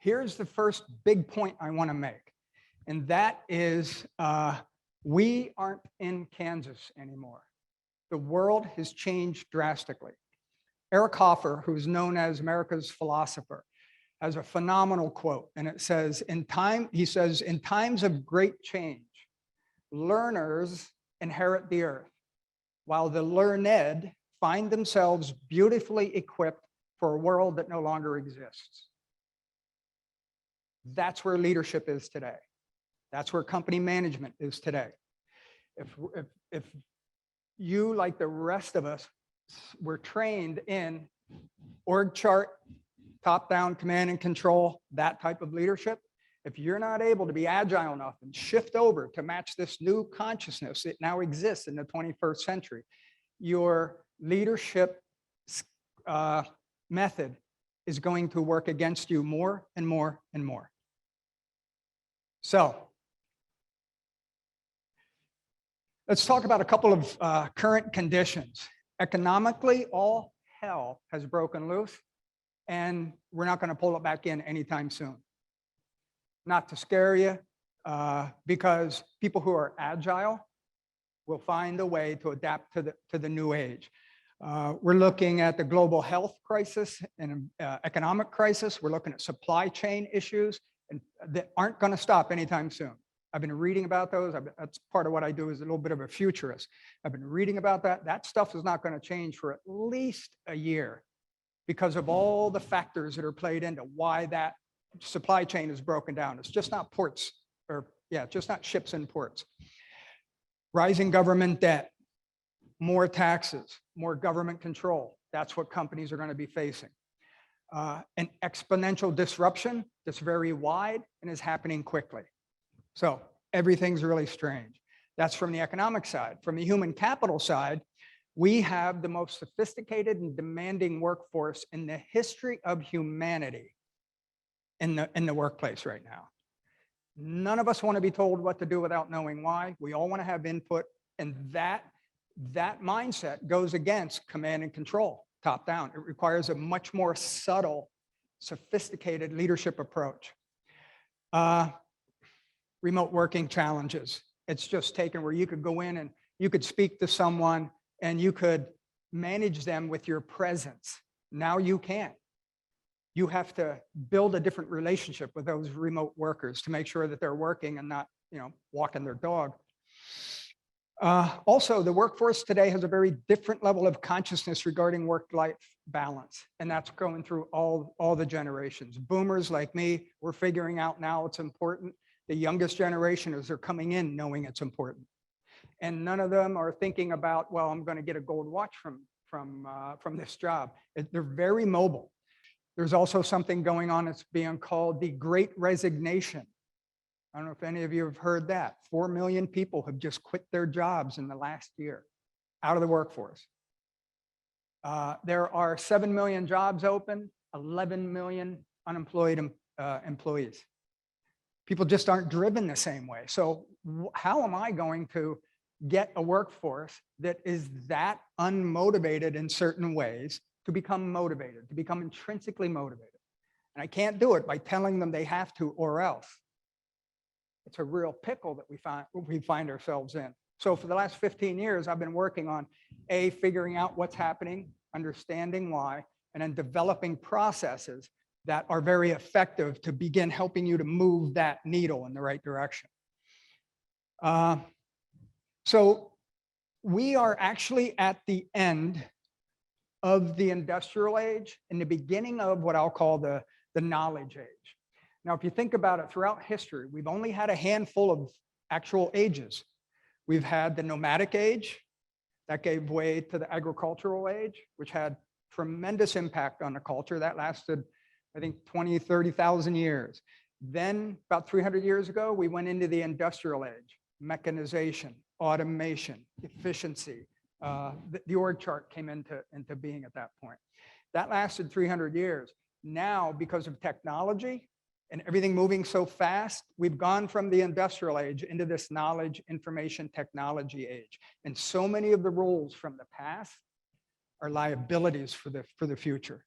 here's the first big point I want to make, and that is we aren't in Kansas anymore. The world has changed drastically. Eric Hoffer, who's known as America's philosopher, has a phenomenal quote, and it says, in times of great change, learners inherit the earth, while the learned find themselves beautifully equipped for a world that no longer exists. That's where leadership is today. That's where company management is today. If you, like the rest of us, were trained in org chart, top-down command and control, that type of leadership, if you're not able to be agile enough and shift over to match this new consciousness that now exists in the 21st century, your leadership method is going to work against you more and more and more. So let's talk about a couple of current conditions. Economically, all hell has broken loose, and we're not going to pull it back in anytime soon. Not to scare you, because people who are agile will find a way to adapt to the new age. We're looking at the global health crisis and economic crisis. We're looking at supply chain issues, and that aren't going to stop anytime soon. I've been reading about those. That's part of what I do, is a little bit of a futurist. I've been reading about that. That stuff is not going to change for at least a year because of all the factors that are played into why that supply chain is broken down. It's just not ports, or just not ships and ports. Rising government debt, more taxes, more government control. That's what companies are going to be facing. An exponential disruption that's very wide and is happening quickly. So everything's really strange. That's from the economic side. From the human capital side, we have the most sophisticated and demanding workforce in the history of humanity in the workplace right now. None of us want to be told what to do without knowing why. We all want to have input, and that mindset goes against command and control, top down. It requires a much more subtle, sophisticated leadership approach. Remote working challenges. It's just taken where you could go in and you could speak to someone and you could manage them with your presence. Now you can't. You have to build a different relationship with those remote workers to make sure that they're working and not, walking their dog. Also, the workforce today has a very different level of consciousness regarding work-life balance, and that's going through all the generations. Boomers like me, we're figuring out now it's important. The youngest generation, as they're coming in, knowing it's important, and none of them are thinking about, well, I'm going to get a gold watch from this job. They're very mobile. There's also something going on that's being called the Great Resignation. I don't know if any of you have heard that. 4 million people have just quit their jobs in the last year, out of the workforce. There are 7 million jobs open, 11 million unemployed employees. People just aren't driven the same way. So how am I going to get a workforce that is that unmotivated in certain ways to become motivated, to become intrinsically motivated? And I can't do it by telling them they have to or else. It's a real pickle that we find ourselves in. So for the last 15 years, I've been working on figuring out what's happening, understanding why, and then developing processes that are very effective to begin helping you to move that needle in the right direction. So we are actually at the end of the industrial age and the beginning of what I'll call the knowledge age. Now, if you think about it, throughout history, we've only had a handful of actual ages. We've had the nomadic age that gave way to the agricultural age, which had tremendous impact on the culture. That lasted, I think, 20, 30,000 years. Then about 300 years ago, we went into the industrial age, mechanization, automation, efficiency. The org chart came into being at that point. That lasted 300 years. Now, because of technology and everything moving so fast, we've gone from the industrial age into this knowledge, information, technology age. And so many of the roles from the past are liabilities for the future.